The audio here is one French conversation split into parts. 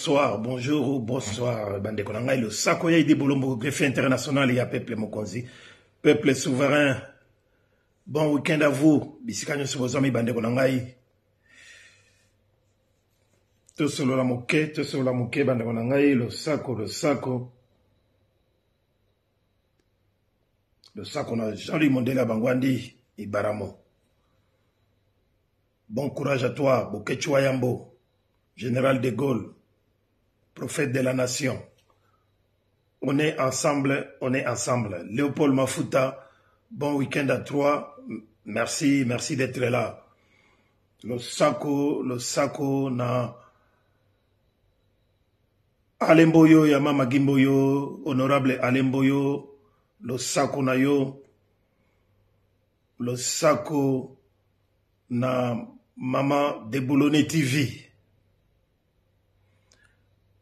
bonsoir, bonjour ou bonsoir, bande konanga, le Sakoya Idi Bolombo, greffier international, il y a peuple Mokonzi, peuple souverain. Bon week-end à vous, Bisikanya Subozami, bande konanga. Tout solo la moke, bande konanga, le Sako. Le Sako na Jean-Louis Mondela Bangwandi, Ibaramo. Bon courage à toi, Bokechua Yambo. Général de Gaulle, prophète de la nation. On est ensemble. Léopold Mafuta, bon week-end à toi. Merci d'être là. Le Sako na Alemboyo, Yamama Gimboyo, honorable Alemboyo, le Sako na yo, le Sako na Maman de Boulonné TV.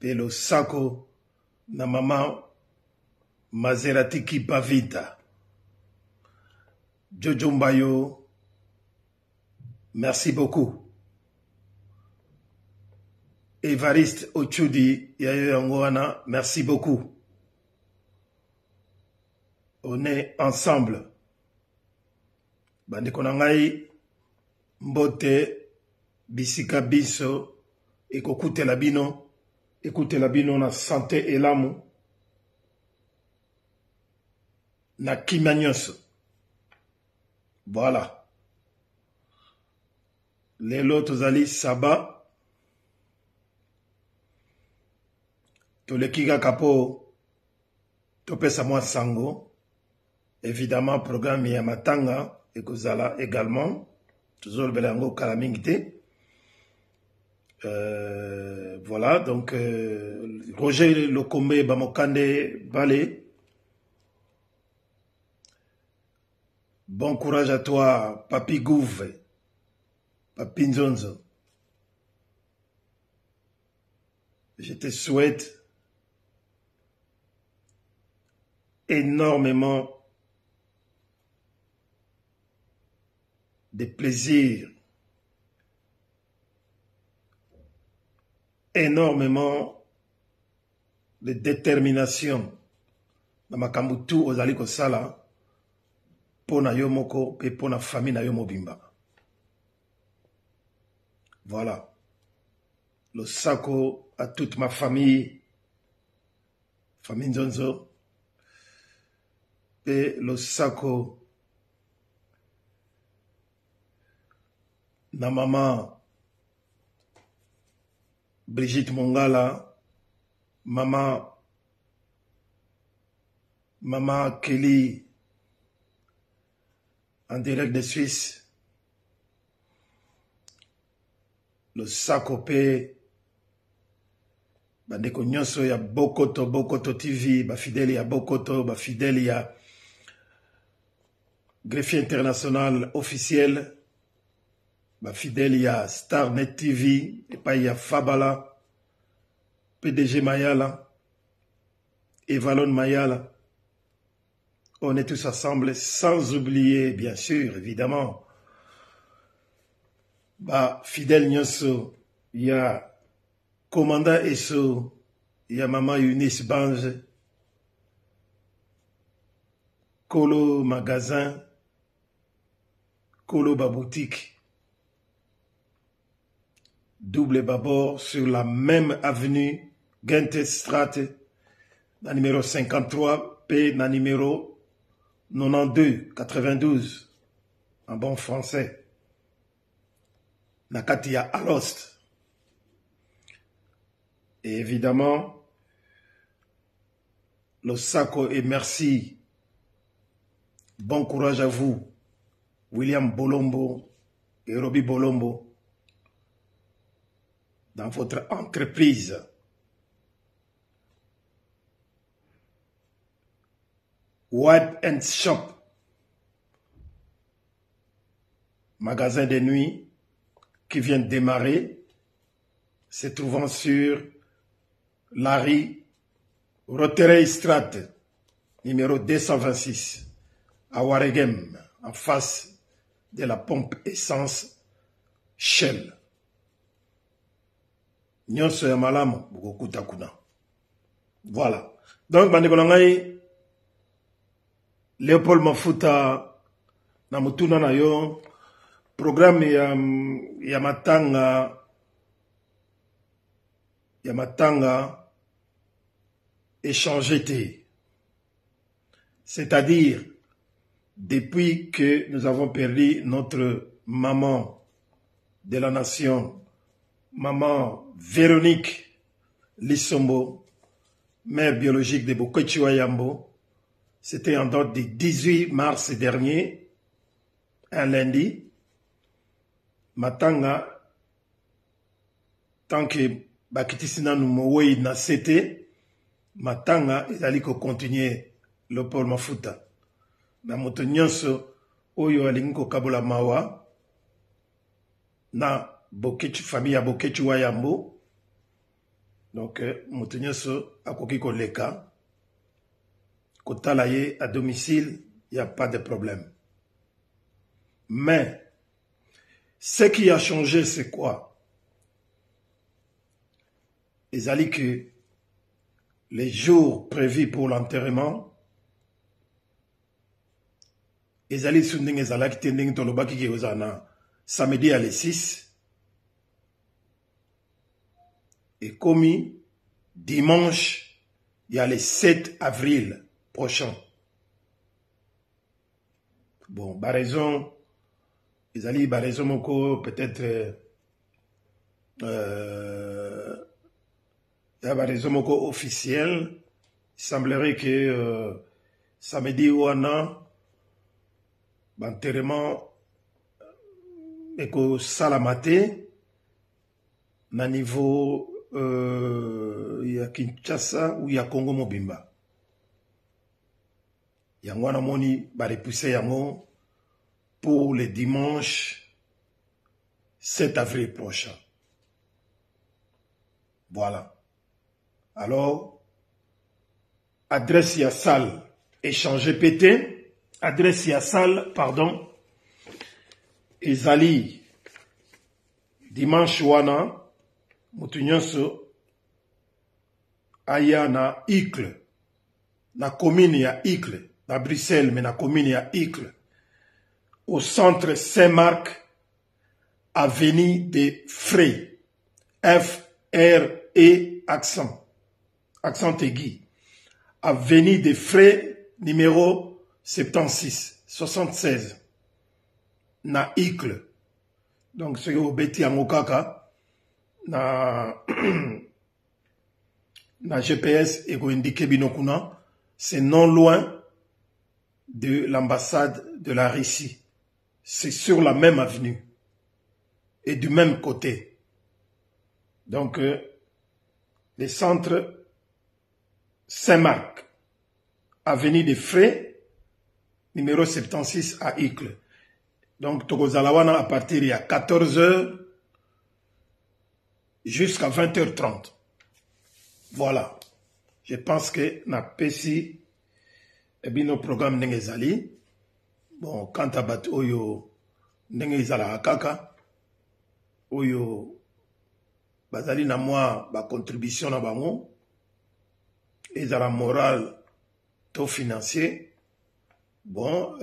Et le Sako na Maman Maserati Kipavita. Jojo Mbayo, merci beaucoup. Évariste Ochudi, Yayo Yangoana, merci beaucoup. On est ensemble. Bande konangai, mbote, bisika biso, ekokute labino. Écoutez la bino na santé et l'amour. Na kimanyos. Voilà. Les lots ali saba. To le kiga kapo. Topesa moi sango. Évidemment, programme Yamatanga et Kozala également. Toujours belango kalamingite. Voilà, donc Roger Lokombe Bamokande Balé. Bon courage à toi, Papi Gouve, Papi Nzonzo. Je te souhaite énormément de plaisir, énormément de détermination dans ma kambutu ozali kosala pona yo moko pe pona famille na yo mobimba. Voilà. Le Sako à toute ma famille Nzonzo, et le Sako na maman Brigitte Mongala, maman Kelly, en direct de Suisse, le Sakopé, bandeko nyonso ya Bokoto TV, ba fidèle ya Bokoto, ba fidèle ya greffier international officiel, ba fidèle ya Starnet TV, et pas ya Fabala, PDG Mayala, Evalon Mayala. On est tous ensemble, sans oublier, bien sûr, évidemment, ba fidèle nyonso, ya commandant Esso, ya maman Eunice Bange, Kolo Magasin, Kolo Baboutique, double babord sur la même avenue, Gente Strat, na numéro 53, P na numéro 92, en bon français. Nakati ya Alost. Et évidemment, le Sako et merci. Bon courage à vous, William Bolombo et Robbie Bolombo, dans votre entreprise. White and Shop, magasin de nuit qui vient de démarrer, se trouvant sur Larry Roterey Strat, numéro 226, à Waregem, en face de la pompe essence Shell. nyonso ya malamu bokokuta kuna. Voilà. Donc bandeko na ngai Léopold Mafuta na mutuna na yo programme ya matanga échangé. C'est-à-dire depuis que nous avons perdu notre maman de la nation, maman Véronique Lissombo, mère biologique de Bokechiwa Yambo. C'était en date du 18 mars dernier, un lundi. Matanga, tant que Bakitisina Numowe na cité, Matanga, il allait continuer le Paul Mafuta. Na moto nyonso, oyo alingo kabola mawa, na Bokechi, famille ya Bokechiwa Yambo. Donc, moto nyonso akoki koleka. Kotalaye à domicile, il n'y a pas de problème. Mais, ce qui a changé, c'est quoi? Il a dit que les jours prévus pour l'enterrement, ils allaient sur samedi à les 6 et commis dimanche, il y a le 7 avril prochain. Bon, par raison, ils allaient par raison peut-être par raison officielle. Il semblerait que samedi ou un an, l'enterrement est au Salamate, na niveau il y a Kinshasa ou il y a Congo Mobimba. Yango na moni ba repousser yango pour le dimanche 7 avril prochain. Voilà. Alors, adresse ya salle échanger PT, adresse ya salle, pardon, ezali dimanche wana mutu nyonso aya na Icle, na commune ya Icle, à Bruxelles, mais dans la commune à Icle, au centre Saint-Marc, avenue des Frais, F-R-E, accent aigu, avenue des Frais, numéro 76, na Icle. Donc, c'est au Beti Amokaka, na GPS, et go indiqué binokuna, c'est non loin de l'ambassade de la Russie. C'est sur la même avenue et du même côté. Donc, le centre Saint-Marc, avenue des Frais, numéro 76 à Icle. Donc, Tokozalawana à partir de 14h jusqu'à 20h30. Voilà. Je pense que na PESI et bien nos programmes n'engezali. Bon, quant à bat oyo n'engezala akaka oyo bazali na moi ba contribution na bango ezala moral to financier. Bon,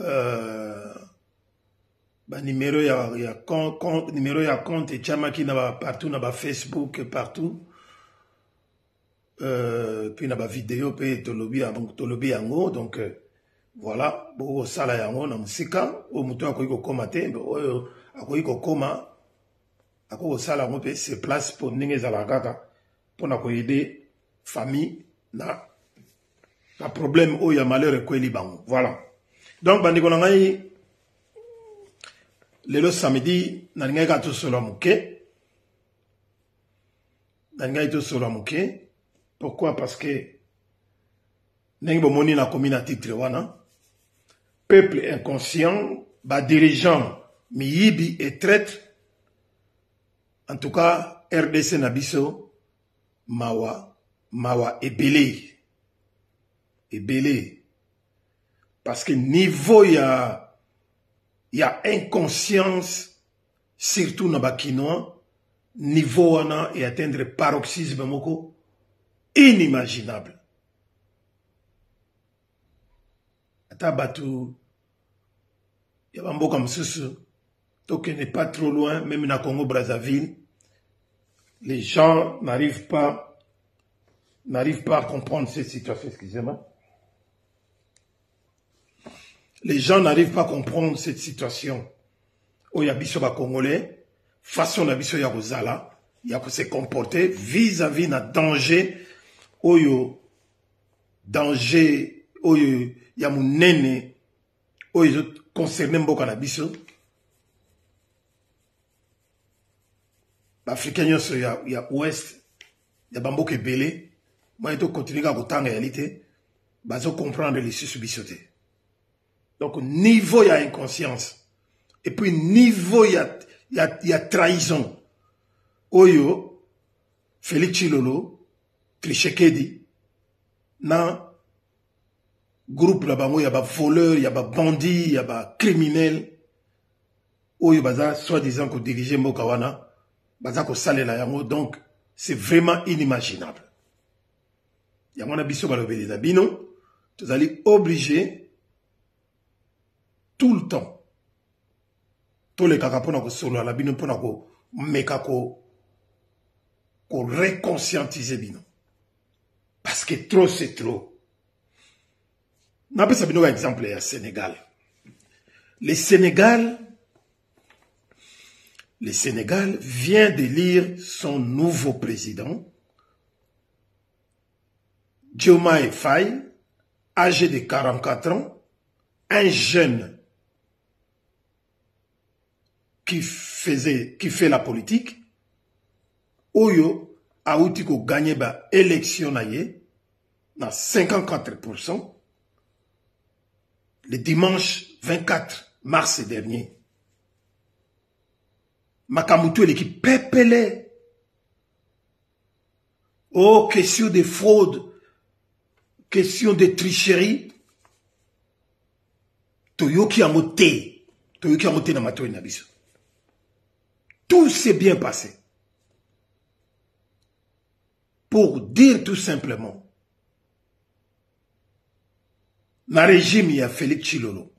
ba numéro ya compte numéro ya compte et chamaki na ba partout na ba Facebook partout. Puis na ba vidéo pe tolobi yango donc voilà bo sala yango na musika o muto akoyi ko koma te oyo akoyi ko koma ako sala yango pe se place pour ndenge za la kaka pour na ko aider famille na problème o ya malheur ko eli bango. Voilà. Donc bandiko na ngai lelo samedi na ngaka to solo muke na ngai to solo muke. Pourquoi? Parce que Nengo Moni la commune à titre wana, peuple inconscient, bas dirigeant, miyibi et traître, en tout cas RDC Nabiso, mawa ebele, parce que niveau y a inconscience, surtout na bakinois, niveau et atteindre paroxysme moko inimaginable. Ata batu yabamboka msusu toke n'est pas trop loin, même na Congo Brazzaville, les gens n'arrivent pas à comprendre cette situation. Excusez-moi. Les gens n'arrivent pas à comprendre cette situation. Oya biso ba Congolais, façon na biso ya kozala, ya ko se comporter vis-à-vis na danger oyo ya munene oyo concerné mboka na biso. Africains nyonso ya ouest ya bamboka ebele moi to continuer ka kotanga réalité bazo comprendre les subisoté. Donc niveau ya inconscience et puis niveau ya trahison oyo Félix Tshilolo Tshisekedi na groupe la bango ya ba voleur ya ba bandit ya ba criminel oyo baza soi-disant ko diriger mboka wana baza ko salela yango. Donc c'est vraiment inimaginable. Yango na biso balobeli na bino tozali obligé tout le temps tous les kaka pona ko solo la bino pona ko meka ko réconscientiser bino parce que trop c'est trop. N'apesa bino exemple ya Sénégal. Le Sénégal vient d'élire son nouveau président, Diomaye Faye, âgé de 44 ans, un jeune qui fait la politique, Oyo a outi ko gagné ba élection na 54% le dimanche 24 mars dernier. Makamutu l'équipe pépélé. Oh, question de fraude, question de tricherie. Toyoki a moté na mato na biso. Tout s'est bien passé. Pour dire tout simplement, na régime il y a Félix Tshilolo.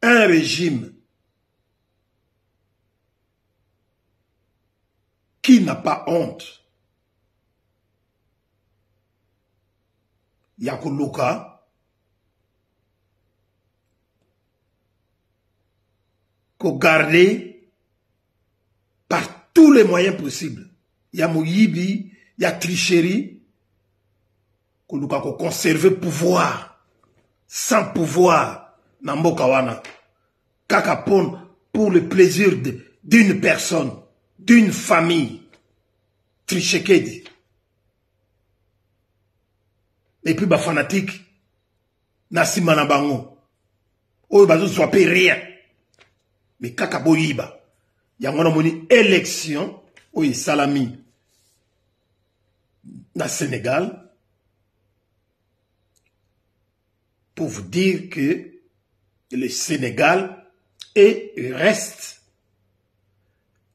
Un régime qui n'a pas honte. Yakoloka, qu'on garder par tous les moyens possibles. Il y a Moyibi, il y a tricherie, qu'on conserver pouvoir, sans pouvoir, Namboka wana, kakapon pour le plaisir d'une personne, d'une famille, Tshisekedi. Et puis, bah, fanatique, Nasima Nabango, oh, bah, soit pas rien. Mais kakaboyiba, yangona moni élection, oui, salami, na Sénégal, pour vous dire que le Sénégal est et reste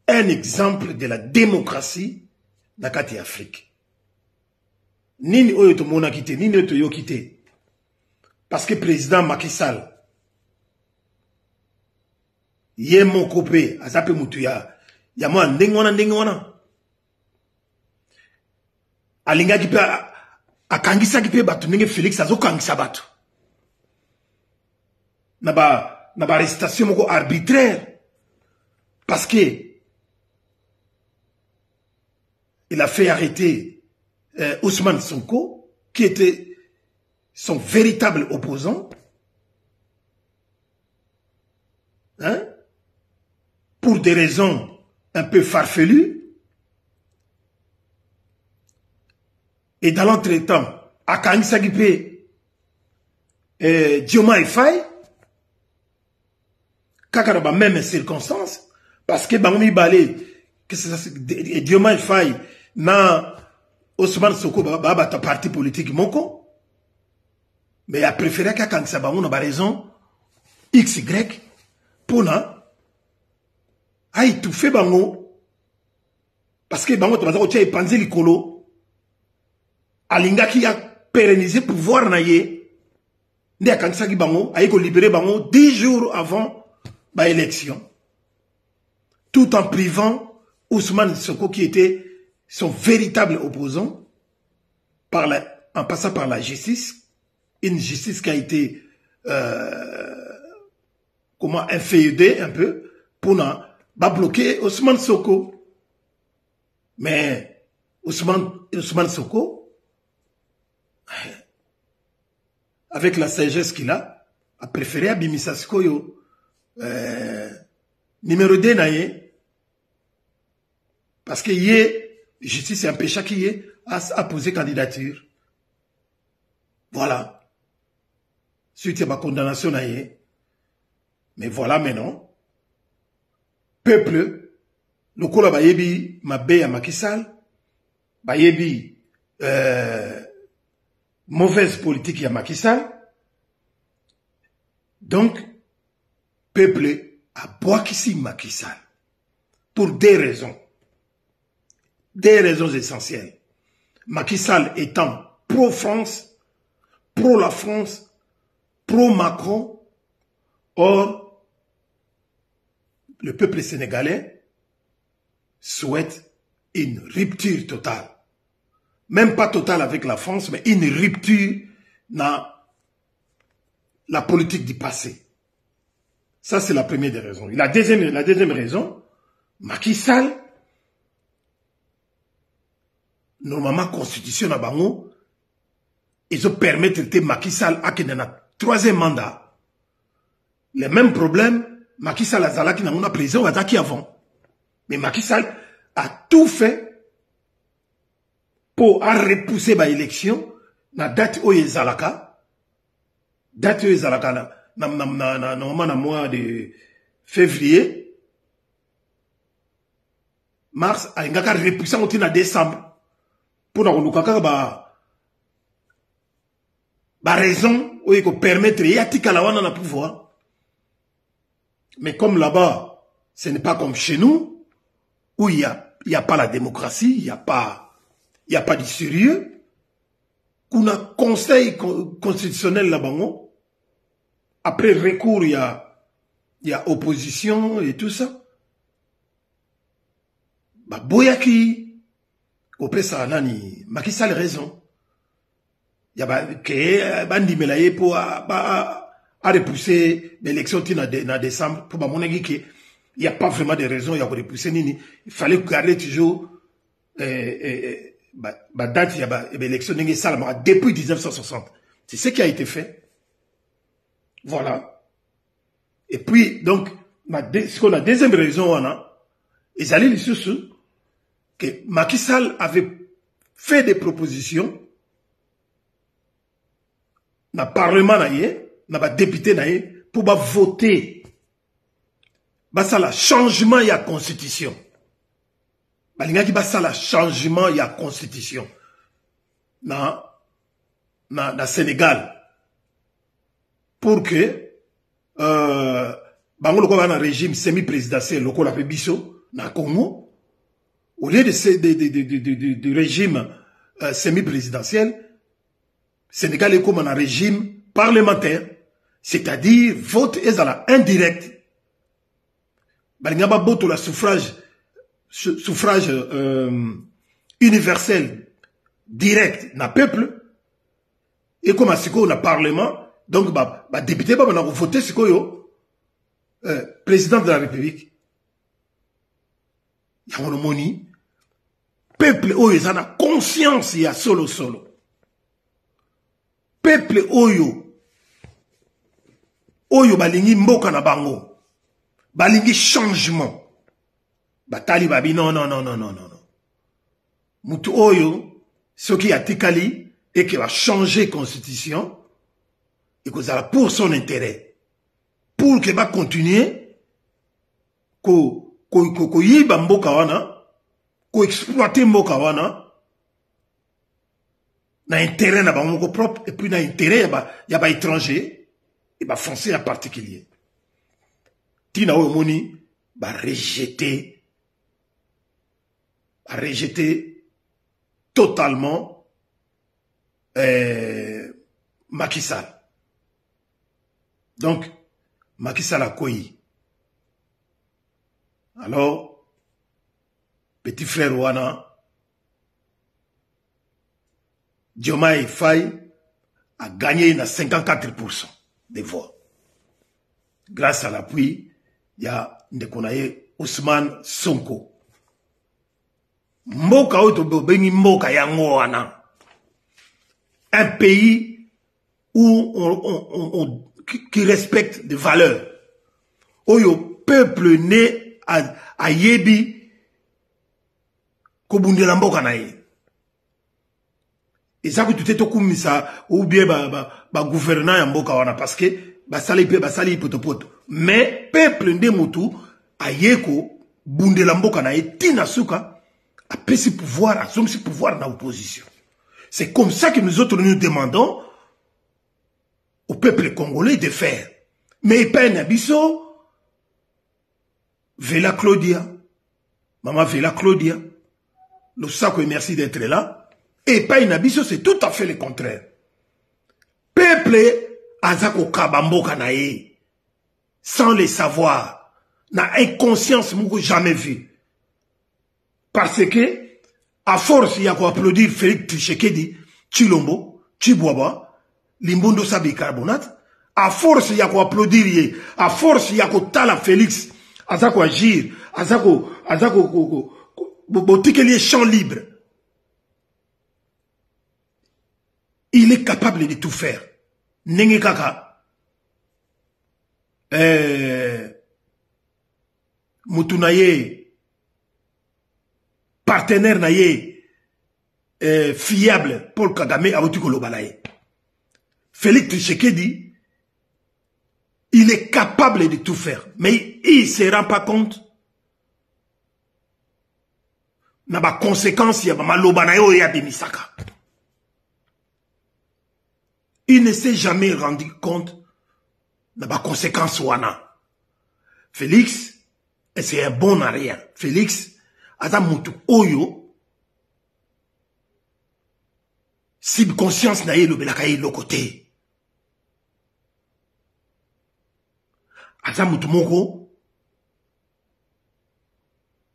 un exemple de la démocratie dans l'Afrique. Nini oyo to mona kité, nini oyo to yo kité. Parce que président Macky Sall, yé mon copé, azape mutu ya moi ndengwana. Alinga kipe akangisa kipe batu ndenge Félix azo kangisa batu. Naba arrestation moko arbitraire. Parce que il a fait arrêter Ousmane Sonko, qui était son véritable opposant, hein, pour des raisons un peu farfelues. Et dans l'entretemps, à Kangisagipe, Diomaye Faye, Kakaraba même circonstance, parce que Bangomi Balé, que c'est ça, Diomaye Faye, na Ousmane Sonko, ta parti politique, moko, mais il a préféré qu'à Kangisaba, on a raison, XY, pour na, a étouffé bango parce que bango tabaza kotia epanzi likolo alingaki a pérenniser pouvoir na ye nde akanisaki bango ayi ko libérer bango 10 jours avant ba élection tout en privant Ousmane Sonko qui était son véritable opposant en passant par la justice, une justice qui a été comment inféodée un peu pour bloquer Ousmane Sonko. Mais Ousmane Sonko, avec la sagesse qu'il a préféré Abimisa Sikoyo numéro 2 naye parce que justice empêcha qu'il a posé candidature. Voilà. Suite à ma condamnation naye. Mais voilà maintenant. Peuple, le kola bayebi mabe à Macky Sall, bayebi mauvaise politique à Macky Sall. Donc, peuple a boakisi Macky Sall pour des raisons. Des raisons essentielles. Macky Sall étant pro-France, pro-la France, pro-Macron. Or, le peuple sénégalais souhaite une rupture totale. Même pas totale avec la France, mais une rupture dans la politique du passé. Ça, c'est la première des raisons. La deuxième raison, Macky Sall, normalement, constitution à Bango, ils ont permis de traiter Macky Sall à qui dans le troisième mandat. Les mêmes problèmes, Macky Sall a zala qui n'a pas président qui avant. Mais Macky Sall a tout fait pour repousser l'élection na date où il zalaka. Date où il zalaka normalement na mois de février. Mars a une repoussé en décembre. Pour nous raison où il faut permettre à pouvoir. Mais comme là-bas, ce n'est pas comme chez nous, où il y a pas la démocratie, il y a pas du sérieux, qu'on a conseil constitutionnel là-bas, après recours, il y a opposition et tout ça. Bah, Boyaki, après ça, nani, Macky Sall raison. Il y a que bandi melaye pour repousser l'élection en décembre pour mon avis qu'il n'y a pas vraiment de raison il y a repousser nini. Il fallait garder toujours date il y a l'élection depuis 1960. C'est ce qui a été fait. Voilà. Et puis donc ce qu'on a deuxième raison ils allaient sous que Macky Sall avait fait des propositions dans le Parlement, dans le député, pour voter. Ça, le changement, il y a constitution. Ça, le changement, il y a constitution. Dans le Sénégal. Pour que, un régime semi-présidentiel, le fait biso, dans le Congo, au lieu de régime semi-présidentiel, Sénégal est comme un régime parlementaire, c'est-à-dire vote est à la indirect. Balingaba boto la suffrage universel direct na peuple et comme asiko na parlement donc député ba na voter siko yo président de la République. Ya moni peuple oyo ezana conscience ya solo. Peuple oyo balingi mboka na bango balingi changement batali babi non mutu oyo soki atikali et qui va changer constitution et que ça pour son intérêt pour que va continuer ko yiba mboka wana ko exploiter mboka wana na intérêt na bango propre et puis na intérêt ya ba étranger et ba français en particulier tina o moni rejeter totalement Macky Sall. Donc, Macky Sall a quoi? Alors, petit frère Wana, Diomaye Faye a gagné 54% des voix. Grâce à l'appui, il y a Ousmane Sonko. Mboka Otobengi Mboka Yango Wana. Un pays où qui respecte des valeurs. Où le peuple né à Yebi Kobundela Mboka nae. Et ça que tout est au kumisa ou bien gouvernant ya Mboka Wana parce que basali potopoto. Mais peuple né mutu a Yeko Bundela Mboka nae tina suka a pesi pouvoir, a somsi pouvoir dans l'opposition. C'est comme ça que nous autres nous demandons au peuple congolais de faire. Mais Pen Abisso, Vela Claudia, Maman Vela Claudia, le sac et merci d'être là. Et Pen Abisso, c'est tout à fait le contraire. Peuple Azako Kabambo Kanae, sans le savoir, n'a inconscience mouko jamais vu. Parce que, à force, il y a quoi applaudir Félix Tshisekedi, Chilombo, Chibouaba, Limbondo Sabi Carbonate. À force, il y a quoi applaudir, à force, il y a quoi tala Félix, Azako agir, Azako, botikelier champ libre. Il est capable de tout faire. Nenge kaka. Mutunaye, partenaire naye fiable Paul Kagame a Kolo Balaye. Félix Tshisekedi, il est capable de tout faire, mais il ne se rend pas compte. Na ba conséquence ya ba maloba na yo ya demisaka. Il ne s'est jamais rendu compte na ba conséquence wana. Félix, c'est un bon à rien. Félix Aza mutu oyo subconscience na ye lo belaka ye lokote. Aza mutu moko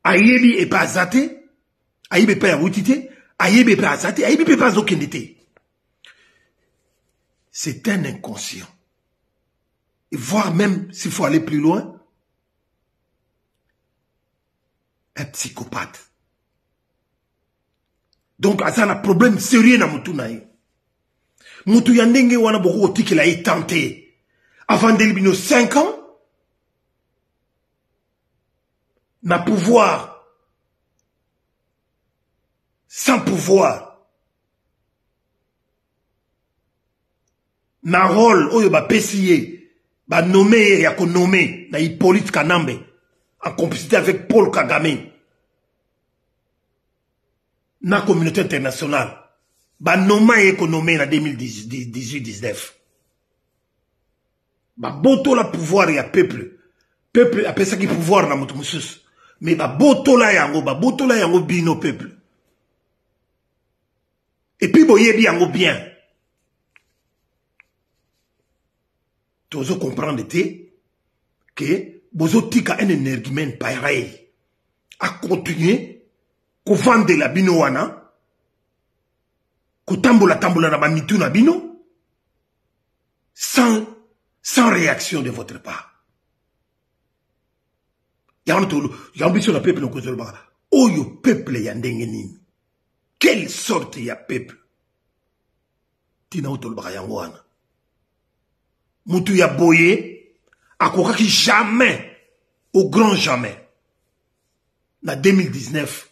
ayebi e pa azate, ayebi pa yawutite, ayebi pa azate, ayebi pa azokendete. C'est un inconscient. Et voire même s'il faut aller plus loin, un psychopathe. Donc, ça a un problème sérieux dans Moutou naï. Moutou yandenge wana boko oti qu'il a tenté. Avant d'élibino 5 ans, na pouvoir, sans pouvoir, na rôle, oyo ba pesiye, ba nommé, yako nommé, na Hippolyte Kanambe, en complicité avec Paul Kagame, na communauté internationale, ba noma économie en 2018-19. Ba boto la pouvoir ya peuple. Peuple appelle ça qui pouvoir na moto musus. Mais ba boto la yango bino peuple. Et puis boyebi yango bien. Tozo comprendre que bozo tika un énergumène pareil à continuer ko vendre la bino wana ko tambola na bamitu na bino sans réaction de votre part. Yambiso na peuple ko zolba oyo peuple ya ndenge nini, quelle sorte ya peuple tina otolba yango wana mutu ya boye akokaki jamais au grand jamais na 2019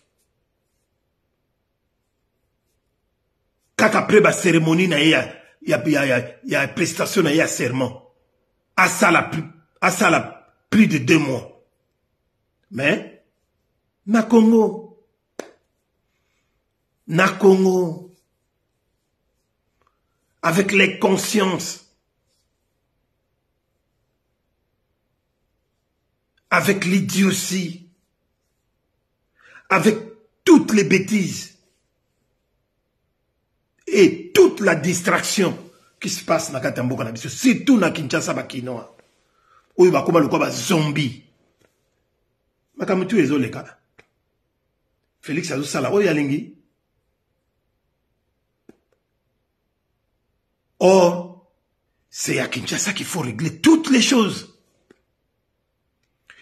kaka après la cérémonie na ya prestation na ya serment à ça plus de 2 mois. Mais na Congo avec les consciences avec l'idiotie, avec toutes les bêtises et toute la distraction qui se passe dans Katambo Kanabiso, surtout dans Kinshasa Bakinoa, où il va comme le zombie. Makamutu ezoleka. Félix Azosala, où yalingi. Or, c'est à Kinshasa qu'il faut régler toutes les choses.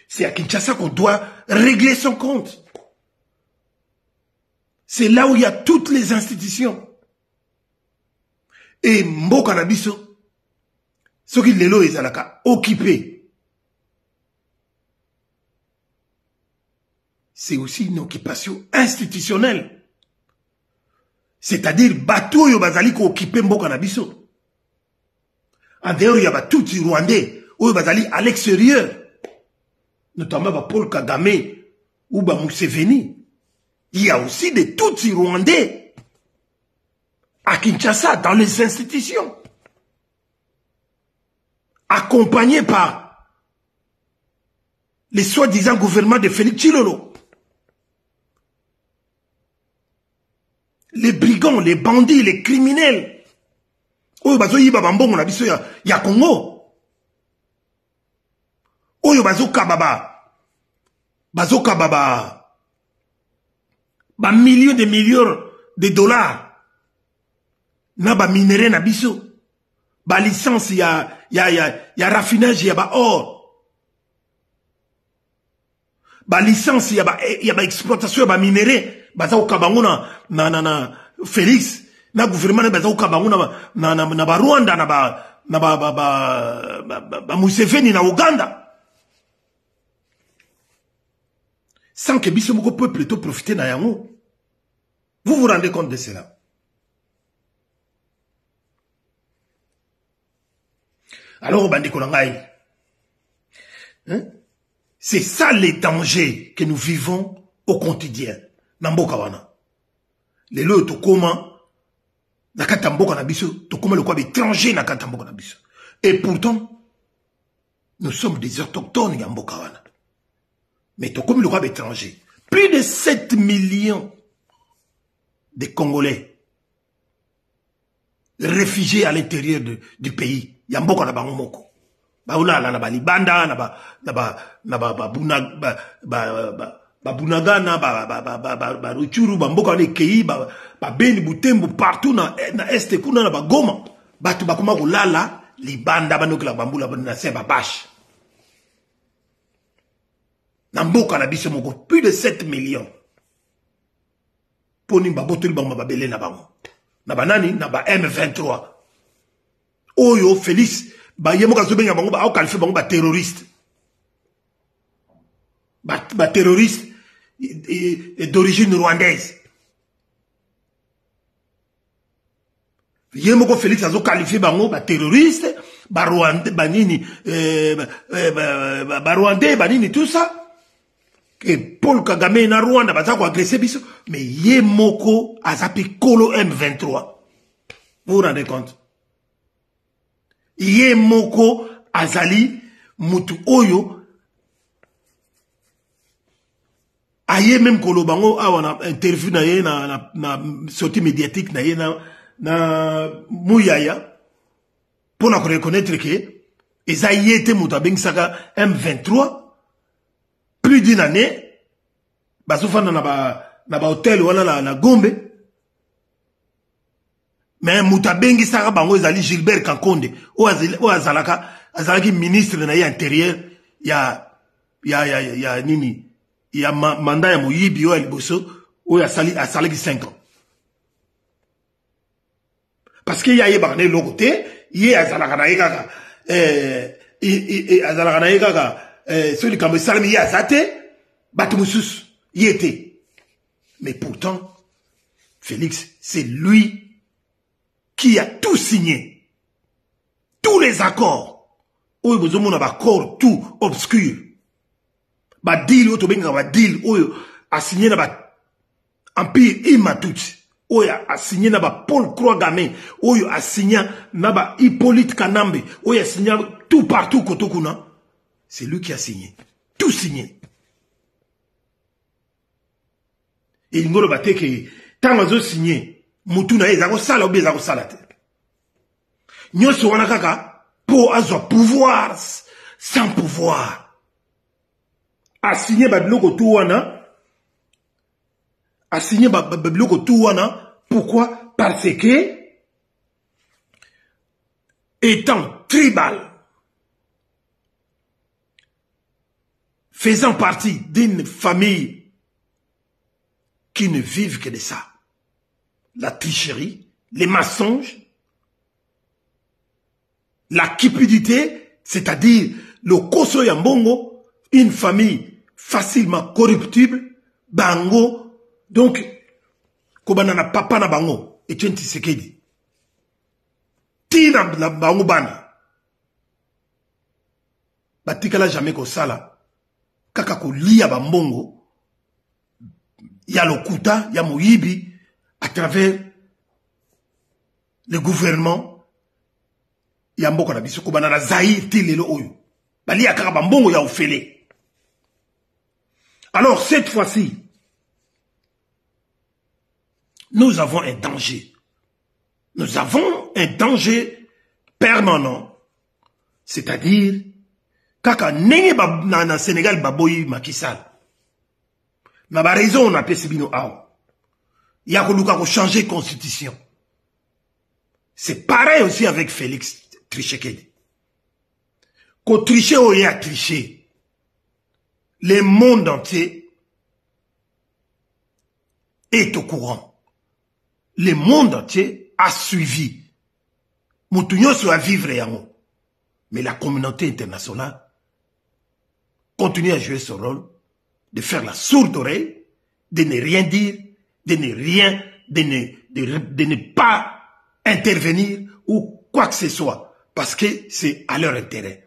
C'est à Kinshasa qu'on doit régler son compte. C'est là où il y a toutes les institutions. Et Mboka Nabiso, ce qui l'élo est occupé. C'est aussi une occupation institutionnelle. C'est-à-dire, bateau yo bazali ko occupé Mboka Nabiso. En dehors, il y a tout les Rwandais, où bazali à l'extérieur. Notamment Paul Kagame ou Museveni. Il y a aussi des Tutsis rwandais à Kinshasa, dans les institutions, accompagnés par les soi-disant gouvernements de Félix Tshilolo. Les brigands, les bandits, les criminels. Oyo bazo yiba bambongo na biso ya Congo. Oyo bazo kababa. Bazo kababa. Ba millions de millions de dollars. Na ba minéré na biso. Ba licence ya raffinage ya ba or. Ba licence ya ba exploitation ya ba minéré. Baza ukabango na Félix. Na gouvernement baza ukabango na ba Rwanda na ba Museveni na Uganda. Sans que Bissomoko peut plutôt profiter na yango. Vous vous rendez compte de cela? Alors, c'est ça les dangers que nous vivons au quotidien. Namboka wana. Les lois to koma na katamboka na biso, to koma le quoi étranger na katamboka na biso. Et pourtant, nous sommes des autochtones yamboka wana. Mais to comme le quoi étranger. Plus de 7 millions de Congolais réfugiés à l'intérieur du pays. Yamboka na bango moko. Baoula na ba libanda na ba bunaga na ruchuru bamboka ne kei ba beni butembo partout na este kuna na ba goma. Batu bakoma kolala libanda banokela bambula na se ba bash. Namboka na biso moko plus de 7 millions. Poni babotoli bango babele na bango. Na banani na ba M23. Oyo Félix ba yemoka zobenga bango ba qualifier bango ba terroriste. Ba terroriste d'origine rwandaise. Yemoko Félix azo qualifier bango ba terroriste, ba Rwandais banini ba Rwandais banini tout ça. Que Paul Kagame na Rwanda baza ko agresser biso, mais Yemoko azapi Kolo M23. Vous vous rendez compte? Yemoko azali mutu oyo aye même Kolo bango awana interview na ye na sortie médiatique na ye na Muyaya pour la reconnaître que eza yete mutu abengisaka M23 plus d'une année bazofana na ba hôtel wala na Gombe. Mais Moutabengi Sara Bango ezali Gilbert Kankonde o azalaki ministre na intérieur ya nini ya mandat ya moyibi o liboso o asalaki 5 ans. Parce que ya yeba ne lokote ye azalaka na yekaka azalaka na yekaka celui qui salami ya zate batumusus yete. Mais pourtant Félix c'est lui qui a tout signé. Tous les accords. Oyo bozomo na accord tout obscur. Ba deal oyo tobenga ba deal oyo a signé na ba Empire Imatouti. Oyo a signé na ba Paul Kagame. Oyo a signé na ba Hippolyte Kanambe. Oyo a signé tout partout kotokuna. C'est lui qui a signé. tout signé. Et il ngolo bate que tant azo signé mutuna ezako sala ou bezako sala te. Nyoso wana kaka po azo pouvoir sans pouvoir. A signé ba biloko tout wana. A signé ba biloko tout wana. Pourquoi? Parce que étant tribal, faisant partie d'une famille qui ne vivent que de ça, la tricherie, les mensonges, la cupidité, c'est-à-dire le koso yambongo, une famille facilement corruptible, bango, donc, kobanana papa na bango, Etienne Tshisekedi. Tina na bango bana. Batikala jamais ko sala, kaka ko liya bambongo, ya lokuta, ya moyibi, à travers le gouvernement, ya mboko na biso ko banana Zaïre tilelo oyo. Bali akaka bambongo ya ofele. Alors cette fois-ci, nous avons un danger. Nous avons un danger permanent. C'est-à-dire, kaka nenge na Sénégal baboyi Macky Sall. Na ba raison on a pesi bino aw. Ya ko luka ko changer constitution. C'est pareil aussi avec Félix Tshisekedi. Ko tricher ou y a triché. Le monde entier est au courant. Le monde entier a suivi. Moutounyo soit vivre yango. Mais la communauté internationale continue à jouer son rôle, de faire la sourde oreille, de ne rien dire, de ne pas intervenir ou quoi que ce soit, parce que c'est à leur intérêt.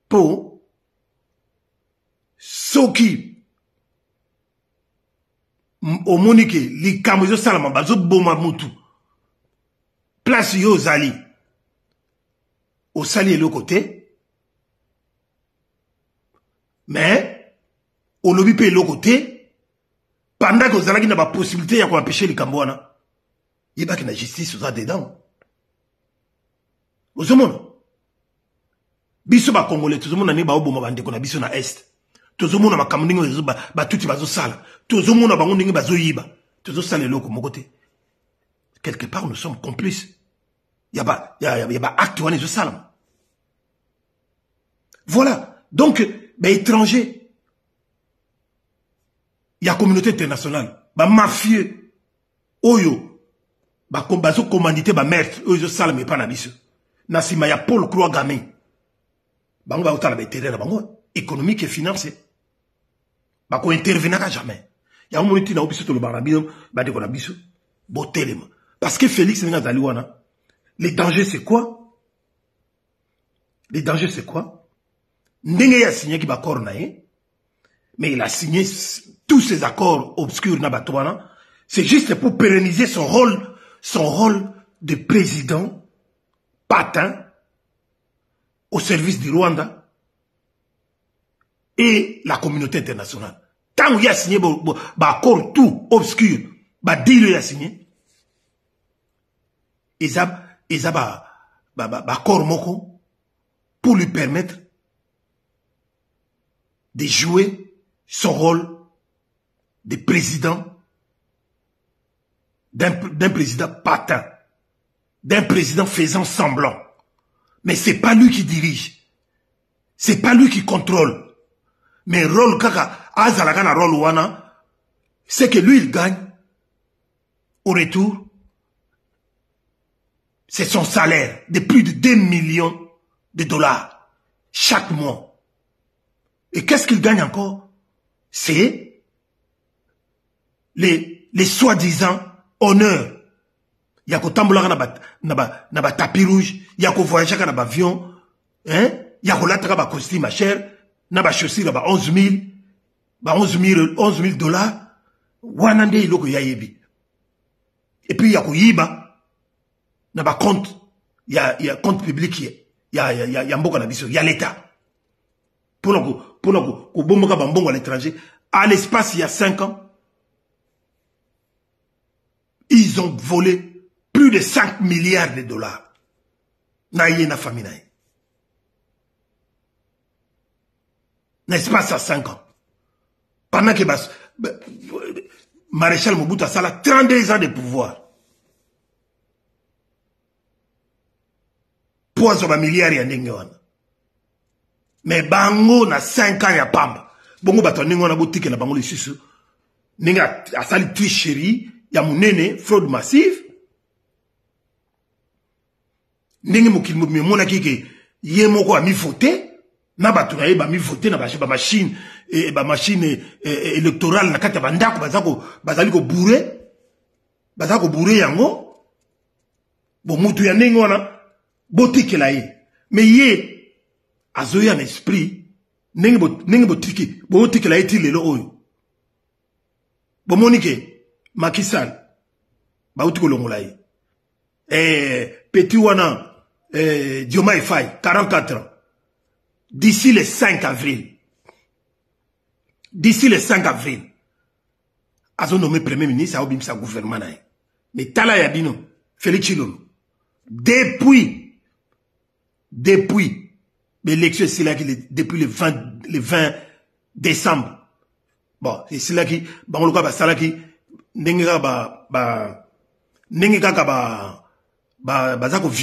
Pour ceux qui au monique, les camoufles salama, bazo boma mutu, place yo zali, au sali et le côté, mais au lobby paye le côté, pendant que vous avez la possibilité de empêcher les Cambouana, il n'y a pas de justice aux dedans. Vous savez, biso ba Congolais, tout le monde n'a pas oboma bande qu'on a biso na est. Tout le monde a kamundingo ba tuti bazo sala. Tout le monde a bangondingo bazo yiba. Tout le monde loko mon côté. Quelque part nous sommes complices. Y a pas acte wane zo sala. Voilà. Donc ben étrangers. Il y a communauté internationale. Ba mafieux. Oyo. Ba bazo commandité ba meurtre. Oyo zo sala mais pas na biso. Na sima ya Paul Croix Gamin. Bango ba utala ba terrain bango économique et financier. Bako intervenir jamais. Il y a un moment où il y a le barabino, bade ko na biso, botelema. Parce que Félix Nenga Zaliwana, les dangers c'est quoi? Les dangers c'est quoi? Ndenge a signé qui ba accord na ye, mais il a signé tous ces accords obscurs na batouana, c'est juste pour pérenniser son rôle de président patin au service du Rwanda et la communauté internationale. Tant qu'il y a signé accord tout obscur, deal il a signé, ils ont accord moko pour lui permettre de jouer son rôle de président, d'un président patin, d'un président faisant semblant. Mais c'est pas lui qui dirige, c'est pas lui qui contrôle. Mais rôle kaka azalagana rôle wana, c'est que lui il gagne. Au retour, c'est son salaire de plus de 2 millions de dollars chaque mois. Et qu'est-ce qu'il gagne encore? C'est les soi-disant honneurs. Il y a qu'au tamboulaka na ba tapis rouge, il y a qu'au voyage na ba avion, hein? Il y a qu'au lataka ba costume ma chère. Na ba chaussure ba 11 000 dollars, wanande iloko ya yebi. Et puis ya ko yiba, na ba compte, ya compte public, ya mboka na biso, ya l'État. pour bomboka bambongo à l'étranger. À l'espace, il y a 5 ans, ils ont volé plus de 5 milliards de dollars. Naïe na famille naïe. L'espace à 5 ans. Pendant que Maréchal Mobutu a 32 ans de pouvoir. Poison ba milliards ya ndenge wana. Mais bango na 5 ans ya pamba. Bongo bato ndenge wana botike na bango lisusu. Ninga asali tricherie ya munene, fraude massive. Ndenge mokili mona kike ye moko a mi voter. Na bato na ye ba mi voter na ba machine électorale na kati ya bandako bazali ko bourrer. Bazali ko bourrer yango. Bon mutu ya ndenge wana botike la ye. Mais ye azoya en esprit nenge botike la ye ti lelo oyo. Bomonike Macky Sall bauti ko longola ye. Petit wana Diomaye Faye 44 ans. D'ici le 5 avril. D'ici le 5 avril. Azo nommé premier ministre a obim sa gouvernement na ye. Mais tala yabino Félix Tshilolo. Depuis l'élection, c'est là depuis le 20 décembre. Bon, c'est là qui, violer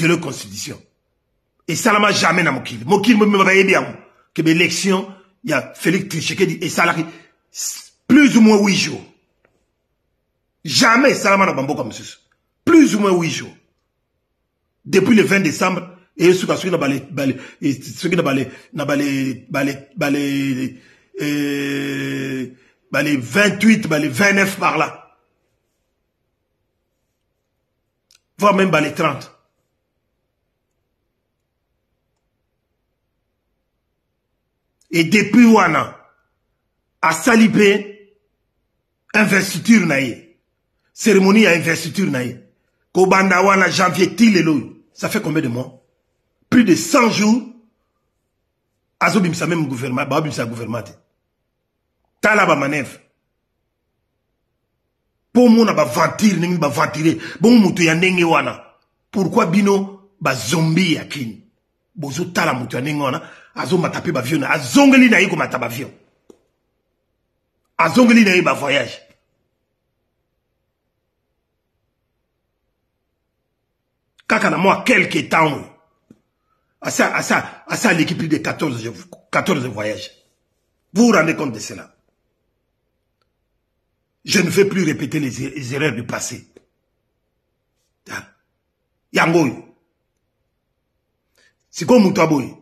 la constitution. Et ça n'a jamais na mokili. Mokili me va bien que l'élection, il y a Félix Tshisekedi et ça là plus ou moins 8 jours. Jamais ça n'a pas comme ça. Plus ou moins 8 jours. Depuis le 20 décembre, et ceux qui ont les 28, les 29 par là. Voire même les 30. Et depuis Wana, à Salipé, investiture naïe. Cérémonie à investiture naïe. Kobanda Wana, janvier, Tilelo. Ça fait combien de mois? Plus de 100 jours. Azobim sa même gouvernement, babim sa gouvernement. Tala ba manœuvre. Pour moi, ba ventir, n'engi ba ventirer. Bon mutu ya ndenge wana. Pourquoi bino ba zombie ya kin? Bozo tala mutu ya ndenge wana. Azo matape ba avion. Azongeli na yiko mataba avion. Azongeli na yiko ba voyage. Kaka na moi quelques temps. À ça l'équipe de 14 voyages. Vous vous rendez compte de cela? Je ne vais plus répéter les erreurs du passé. Yangoy. C'est comme Moutaboy.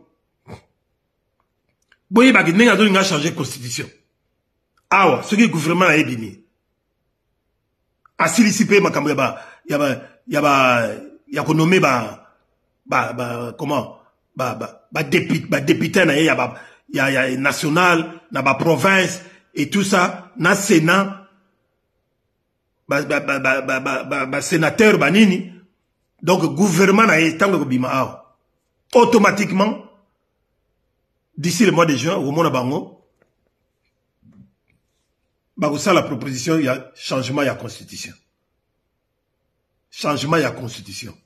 Boye bagi nenga do nga changer constitution. Awa, ce qui gouvernement a ébini. Asili sipe makambo ya ko nommé comment député na ya national na ba province et tout ça na sénat sénateur banini donc gouvernement na tango ko bima awa automatiquement d'ici le mois de juin au mona bango ba ça la proposition il y a changement ya constitution. Changement ya constitution.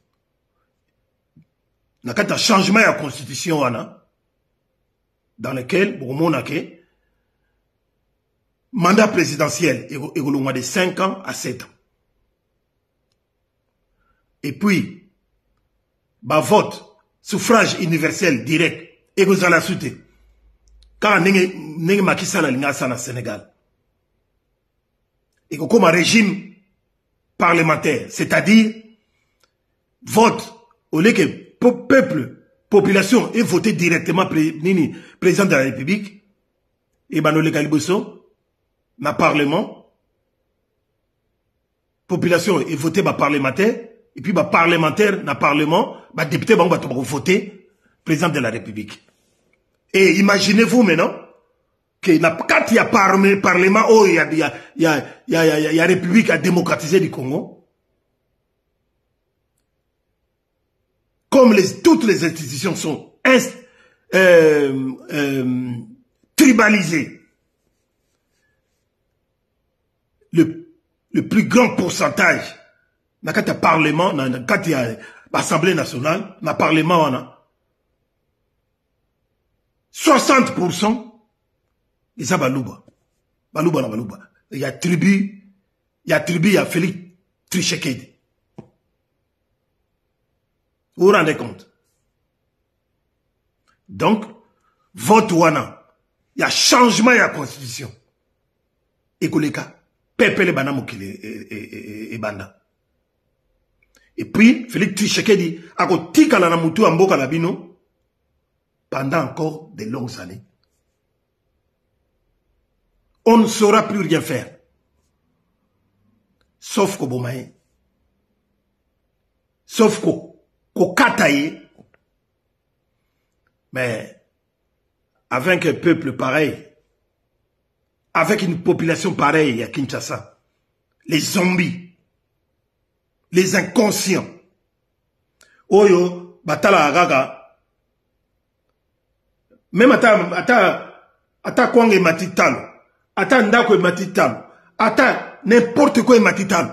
Na kata changement ya constitution wana dans lequel mandat présidentiel est de 5 ans à 7 ans. Et puis vote suffrage universel direct et vous allez la suite. Car n'enge Macky Sall linga ça na Sénégal. Et comme un régime parlementaire, c'est-à-dire vote au lieu que peuple, population est voté directement président de la République et Banole Kaliboso na parlement, population est voté par parlementaire et puis parlementaire na parlement, député va voter président de la République. Et imaginez-vous maintenant que quand il y a parlement, oh, il y a République à démocratiser du Congo. Comme toutes les institutions sont tribalisé. Le plus grand pourcentage, dans le Parlement, dans l'Assemblée nationale, dans le Parlement, 60%, ils sont Balouba. Balouba. Il y a tribu, il y a Félix Tshisekedi. Vous vous rendez compte? Donc, vote wana, il y a changement de la constitution. Et que les cas, Pepe le Bana Mokile et Banda. Et puis, Félix Tshisekedi a côté Kala Namutu Amboka Labino pendant encore de longues années. On ne saura plus rien faire. Sauf qu'au Bomaye. Sauf qu'au Kataye. Mais avec un peuple pareil, avec une population pareille à Kinshasa, les zombies, les inconscients, Oyo, Batala Agaga, même ata Kwange Matitalo, ata Ndako Matitalo, ata n'importe quoi Matitalo,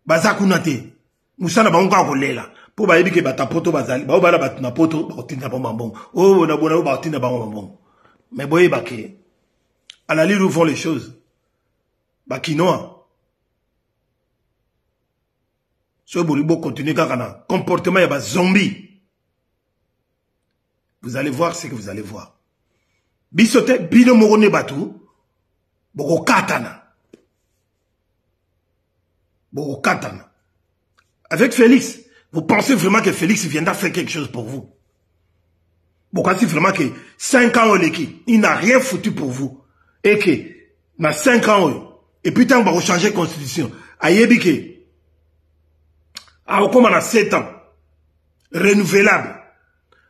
Bazakunate, Moussana Banga Kolela. Pour bayebi ke batapoto bazali ba obala batuna poto ba kotinda ba mbongo oh na bona ba kotinda ba mbongo mais boye bake à la lire où vont les choses ba kinoa so bolibo continue kakana comportement ya ba zombie vous allez voir ce que vous allez voir bisote bino morone batu boko katana avec Félix. Vous pensez vraiment que Félix viendra faire quelque chose pour vous? Vous pensez vraiment que 5 ans, il n'a rien foutu pour vous. Et que, dans 5 ans, et puis tant qu'on va changer la constitution, à Yébike, comme on a 7 ans, renouvelable,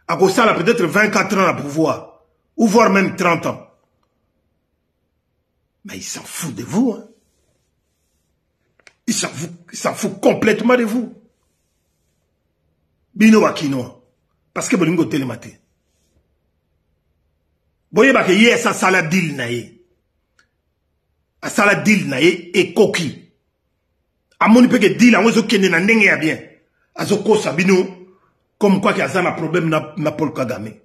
à cause ça, peut-être 24 ans à pouvoir, ou voire même 30 ans. Mais il s'en fout de vous. Hein. Il s'en fout complètement de vous. Bino Wakino. Parce que Bolingo télématé. Boye ba ke yé sa sala deal na ye. A sala deal na ye et koki. A moni pe ke deal a zo kende na ndenge ya bien. A zo kosa bino comme quoi que azana problème na Paul Kagame.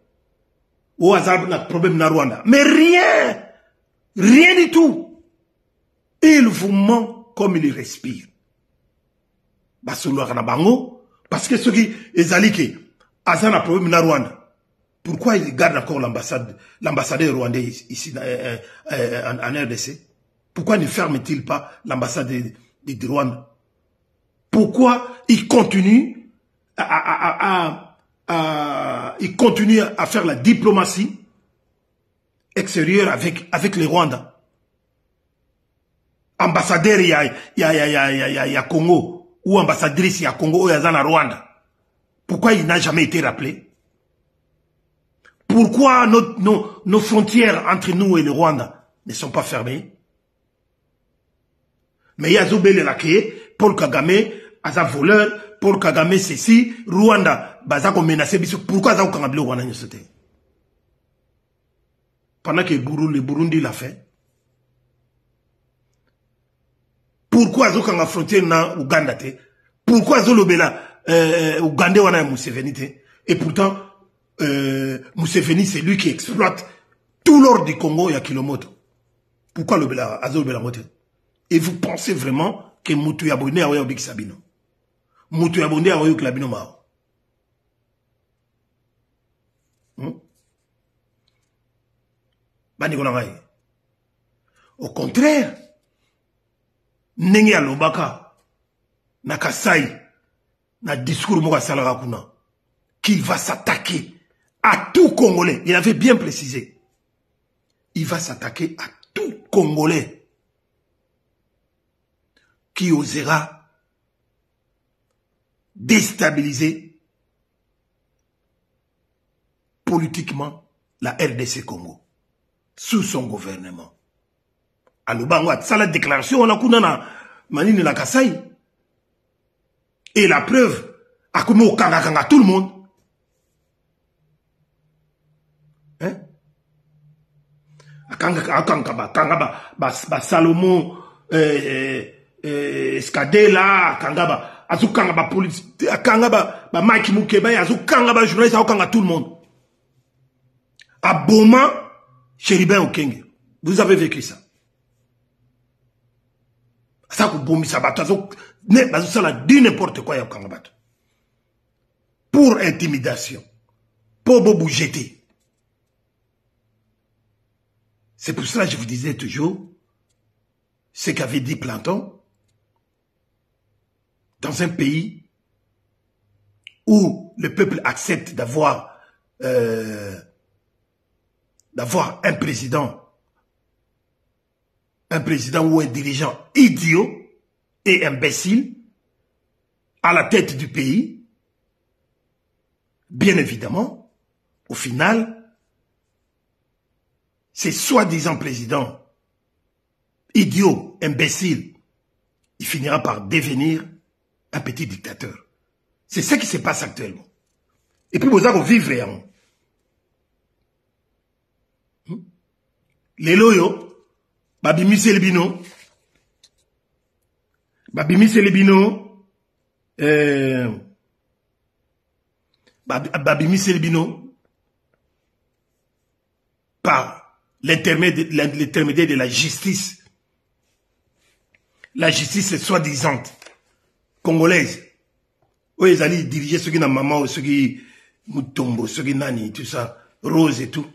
Ou azana problème na Rwanda. Mais rien. Rien du tout. Il vous ment comme il respire. Basolo na bango. Parce que ceux qui ezali que Azan a problème na Rwanda. Pourquoi ils gardent encore l'ambassadeur rwandais ici en RDC? Pourquoi ne ferme-t-il pas l'ambassade de Rwanda? Pourquoi il continue à faire la diplomatie extérieure avec les Rwandais? Ambassadeur il y a Congo. Ou ambassadrice à Congo ou à Rwanda. Pourquoi il n'a jamais été rappelé? Pourquoi nos frontières entre nous et le Rwanda ne sont pas fermées? Mais il y a Zobele Lake, Paul Kagame, Aza voleur, Paul Kagame ceci, Rwanda, Bazako menacé, pourquoi Aza Kangable Rwanda n'y sauté? Pendant que le Burundi l'a fait. Pourquoi Azo Kanga frontière na Ouganda te? Pourquoi Azo Lobela Ouganda wana Museveni te? Et pourtant, Museveni c'est lui qui exploite tout l'or du Congo ya Kilomoto. Pourquoi Azo Lobela Mote? Et vous pensez vraiment que Moutou Yabonde a Oyobik Sabino? Moutou Yabonde a Oyobik Labino Mao? Au contraire, Nenge Alobaka, na Kasai, na discours Moka Salarakuna, qu'il va s'attaquer à tout Congolais. Il avait bien précisé. Il va s'attaquer à tout Congolais qui osera déstabiliser politiquement la RDC Congo sous son gouvernement. Alobangwa, ça la déclaration, on a kounana, manine la Kasai. Et la preuve, a comme au Kanga tout le monde. Hein? ba Salomon Escadela akanga azukanga ba police akanga ba Mike Mukeba azukanga ba journaliste akanga tout le monde à Boma Chéribin Okenge. Vous avez vécu ça. Ça que bomi ça bato ça la dit n'importe quoi ya kanga bato. Pour intimidation. Pour bobo jeter. C'est pour cela que je vous disais toujours ce qu'avait dit Planton. Dans un pays où le peuple accepte d'avoir un président ou un dirigeant idiot et imbécile à la tête du pays, bien évidemment, au final, ces soi-disant président idiot, imbécile, il finira par devenir un petit dictateur. C'est ce qui se passe actuellement. Et puis vous allez vivre réellement. Les loyaux, Babimi Selebino, par l'intermédiaire de la justice soi-disant congolaise, où ils allaient diriger ceux qui n'ont maman, ceux qui Mutombo, ceux qui nani, tout ça, Rose et tout.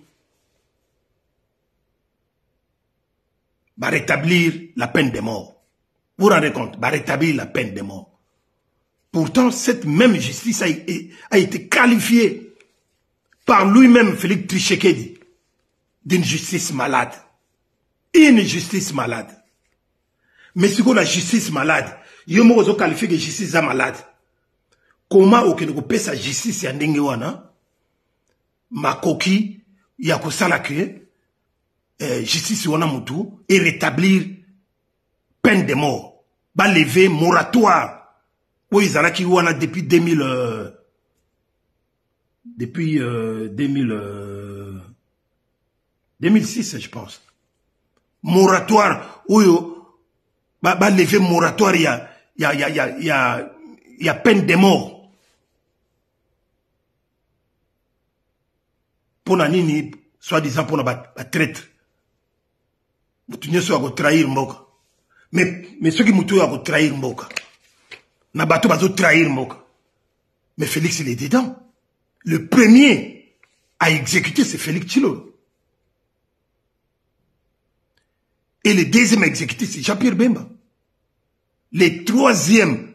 Va rétablir la peine de mort. Vous vous rendez compte? Va rétablir la peine de mort. Pourtant, cette même justice a été qualifiée par lui-même, Félix Tshisekedi, d'une justice malade. Une justice malade. Mais si vous la justice malade, vous avez qualifié de justice malade. Comment vous avez sa justice ya ndenge wana? Makoki, yako salake, justice wana mutu, et rétablir peine de mort. Ba lever moratoire. Oui, ils ont wana depuis 2006, je pense. Moratoire, oui, ba lever moratoire, il y a peine de mort. Pour la nini, soi-disant pour la traître. Moutounye soit à trahir mboka. Mais ceux qui moutounye à trahir mboka. Na bateau bazo trahir mboka. Mais Félix, il est dedans. Le premier à exécuter, c'est Félix Tshilolo. Et le deuxième à exécuter, c'est Jean-Pierre Bemba. Le troisième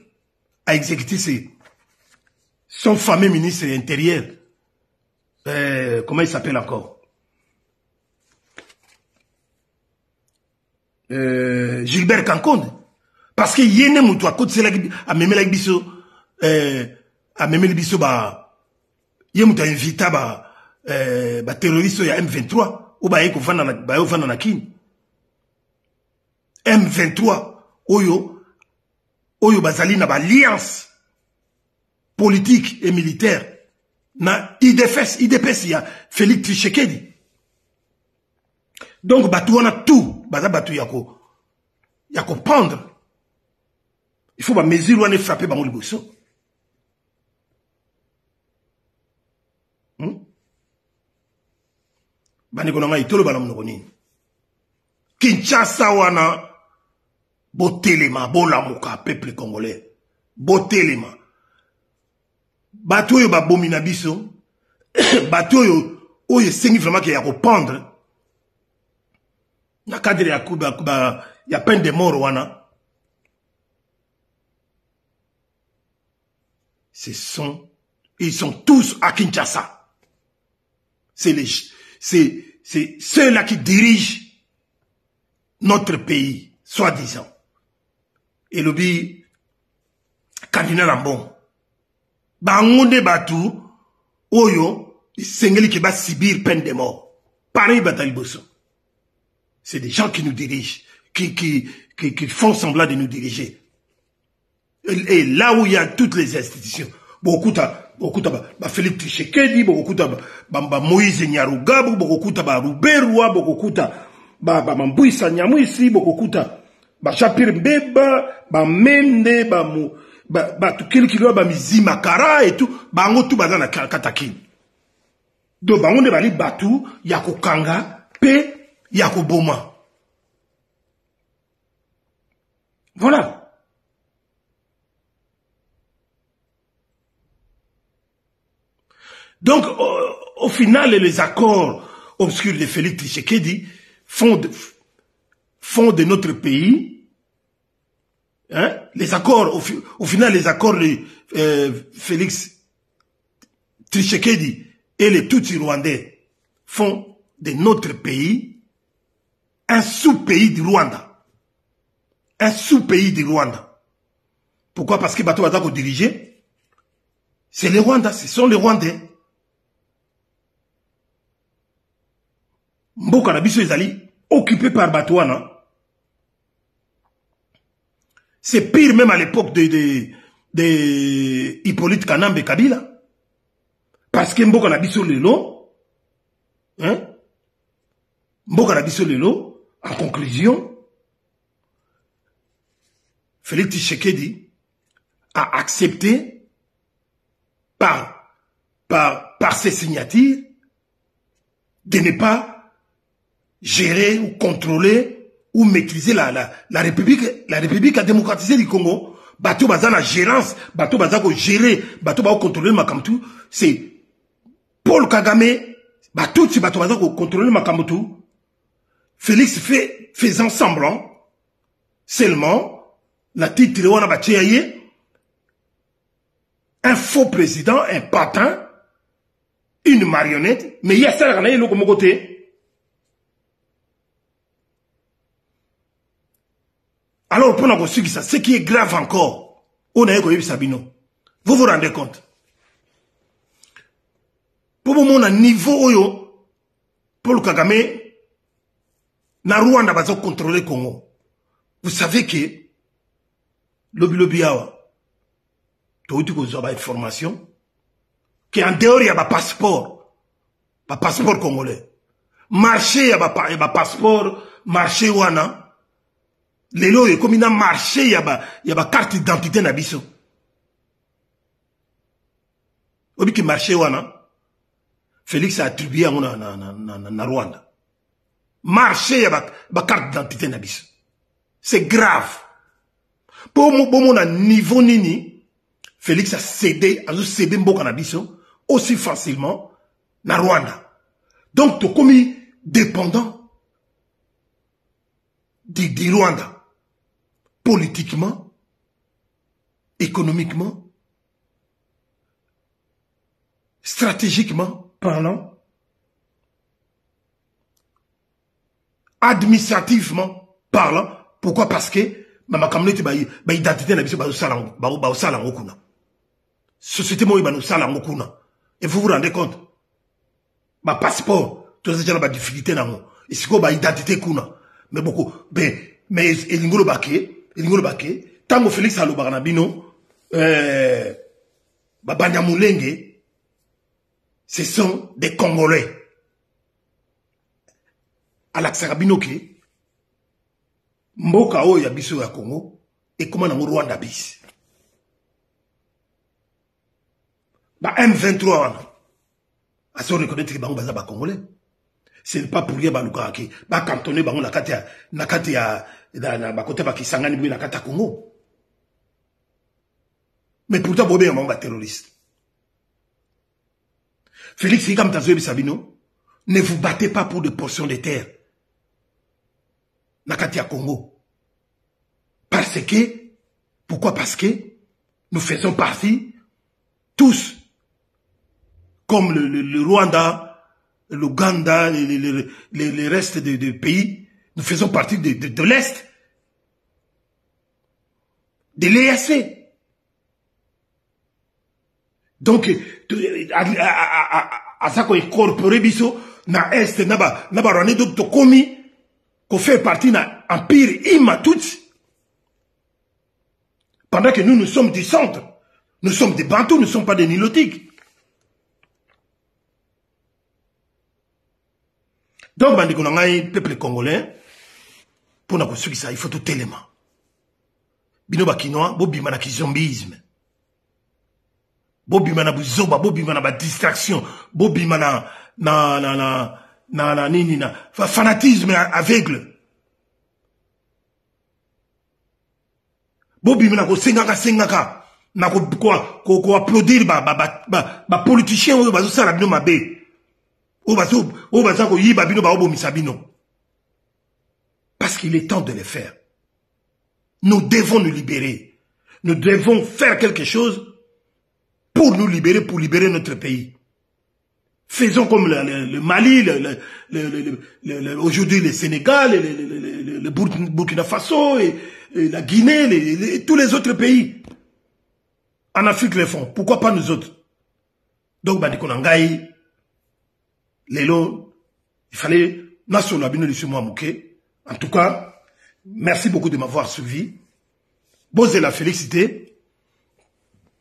à exécuter, c'est son fameux ministre intérieur. Comment il s'appelle encore? Gilbert Kankonde. Parce que yene moutou à côté de a même la biso yé moutou a invité ba terroriste ya M23 ou ba yeko vana na kin M23 oyo bazali na ba alliance politique et militaire na IDPS ya Félix Tshisekedi. Donc batu wana tout baza batu yako prendre. Il faut ba mesure wana frapper bango liboso. Bani konanga itolo bala mnoko nini. Kinshasa wana botelema bolamuka peuple congolais. Botelema. Batu oyo babomi na biso, batu oyo sengi vraiment que ya reprendre na cadre ya peine de mort wana. Ils sont tous à Kinshasa. C'est ceux-là qui dirigent notre pays, soi-disant. Et le bi Cardinal Lambon. Bangonde batu, oyo, sengeli qui va subir peine de mort. Pareil Batali Bosso. C'est des gens qui nous dirigent, qui font semblant de nous diriger. Et là où il y a toutes les institutions, beaucoup Félix Tshisekedi, beaucoup Moïse Nyarugabu, beaucoup Ruberwa, beaucoup Bambouissa nyamwisi bokokuta ba chapir mbeba ba mende ba tukeli kilo ba mizima kara et tout bango tout bazana katakini do bango ne bali batu ya kokanga pe ya koboma. Voilà. Donc au final les accords obscurs de Félix Tshisekedi font de notre pays, hein, les accords, au final, les accords de Félix Tshisekedi et les Tutsis rwandais font de notre pays un sous-pays du Rwanda. Un sous-pays du Rwanda. Pourquoi? Parce que Bato Badako dirigé, c'est les Rwandais, ce sont les Rwandais. Mboka na biso ezali occupé par Batouana. C'est pire même à l'époque de Hippolyte Kanambe Kabila. Parce que Mboka na biso lelo, hein? Mboka na biso lelo, en conclusion, Félix Tshisekedi a accepté par ses signatures de ne pas gérer ou contrôler ou maîtriser la République a démocratisé du Congo. Bato baza na gérance, bato baza ko gérer, bato ba contrôler makamtu, c'est Paul Kagame, bato si bato baza ko contrôler makamtu. Félix faisant semblant seulement la titre wana bacheyaye un faux président, un patin, une marionnette, mais il y a ça na yelo comme côté. Alors, pour ce qui est grave encore, on a eu Sabino. Vous vous rendez compte? Pour mon niveau, Paul Kagame, na Rwanda va contrôler le Congo. Vous savez que, Lobi Awa, tu as une information, qu'en dehors, il y a un passeport congolais. Marché, il y a un passeport, marché Wana. Les lois, comme il a marché, il y a une carte d'identité na biso. Obi qui marché wana, Félix a attribué à na Rwanda. Marché, il y a une carte d'identité na biso. C'est grave. Pour mon niveau nini, Félix a cédé mboka na biso aussi facilement na Rwanda. Donc, tu commis dépendant du Rwanda. Politiquement, économiquement, stratégiquement parlant, administrativement parlant. Pourquoi? Parce que ma communauté ba identité na biso ba salango kuna. Société mo ba no salango kuna. Et vous vous rendez compte? Ma passeport, tout ça déjà ba difficulté na mo. Et c'est quoi ba identité kuna? Mais beaucoup mais elingolo bake tango Félix alobaka na bino Banyamulenge, ce sont des Congolais. Alaksarabinoke, mboka oyo ya biso ya Congo, et comment na Rwanda bis. Ba M23 a son reconnaître que bango baza ba Congolais. Ce n'est pas pour rien baluka ke ba cantonner bango na kati ya na ba côté ba kisangani bi na kata Congo. Mais pourtant bobé ya bango ba terroriste. Félix Hikam Tazoyebi Sabino, ne vous battez pas pour des portions de terre. Nakati à Congo. Parce que, pourquoi? Parce que nous faisons partie, tous, comme le Rwanda, l'Ouganda, les restes des pays, nous faisons partie de l'Est, de l'EAC. Donc, à ça qu'on incorpore biso na est na ba rwanda donc to komi qu'on fait partie na empire Imatouti. Pendant que nous sommes du centre, nous sommes des Bantous, nous ne sommes pas des Nilotiques. Donc, bandiko nangai, peuple congolais, pour nous ceux qui ça, il faut tout élément. Bino bakinois, bobima na kizombisme. Bobima na buzoba, bobima na distraction, bobima na fanatisme aveugle. Bobima na ko sengaka, na ko applaudir ba politicien oyo bazo sala bino mabe. Parce qu'il est temps de le faire. Nous devons nous libérer. Nous devons faire quelque chose pour nous libérer, pour libérer notre pays. Faisons comme le Mali, aujourd'hui le Sénégal, le Burkina Faso, et la Guinée, et tous les autres pays. En Afrique, les font. Pourquoi pas nous autres? Donc, Badikonangaï, Lélo, il fallait en tout cas, merci beaucoup de m'avoir suivi. Bosé la félicité.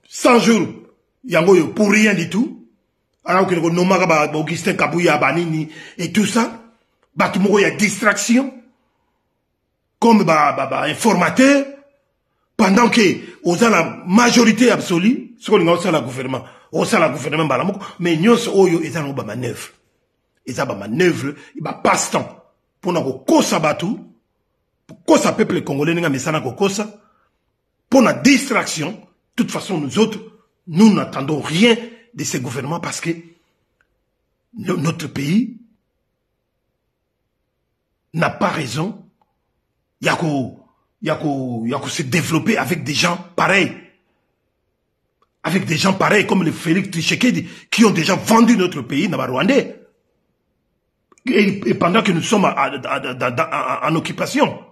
100 jours, yango pour rien du tout. Alors que nous Augustin Kabouya Banini et tout ça, il y a distraction comme informateur pendant que aux la majorité absolue, ce qu'on a la gouvernement, mais nous sommes en manœuvre. Et ça, manœuvre, il va passe-temps. Pour nous, kosa batu, kosa peuple congolais, pour la distraction. De toute façon, nous autres, nous n'attendons rien de ces gouvernements parce que notre pays n'a pas raison. Il y a qu'à se développer avec des gens pareils. Avec des gens pareils comme le Félix Tshisekedi qui ont déjà vendu notre pays, dans Rwandais. Et pendant que nous sommes en occupation,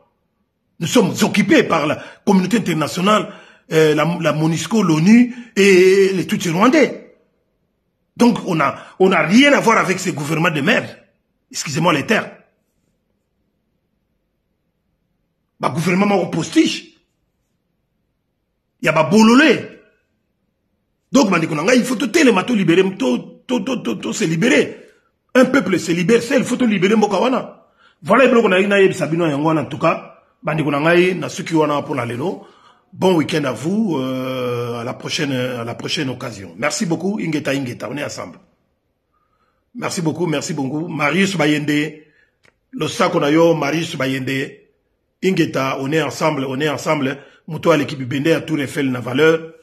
nous sommes occupés par la communauté internationale, la MONUSCO, l'ONU et les Tutsis rwandais. Donc on a rien à voir avec ces gouvernements de merde. Excusez-moi les termes. Bah gouvernement au postiche. Il y a ba bololé. Donc il faut tout libérer, tout se libérer. Un peuple se libère, il faut tout libérer Mokawana. Voilà le qu'on a eu Sabino Yangwana en tout cas. Bandikonangai na ceux qui wana pour la lelo. Bon week-end à vous, à la prochaine occasion. Merci beaucoup, Ingeta, on est ensemble. Merci beaucoup. Marius Bayende, le Sakonayo, Marius Bayende, Ingeta, on est ensemble. Mouto à l'équipe Bende à tout refait la valeur.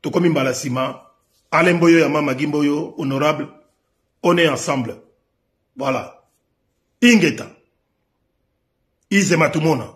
Tokomi Mbalasima, Alain Boyo, Yama Magimboyo, honorable. On est ensemble. Voilà. Ingeta. Izema Tumona.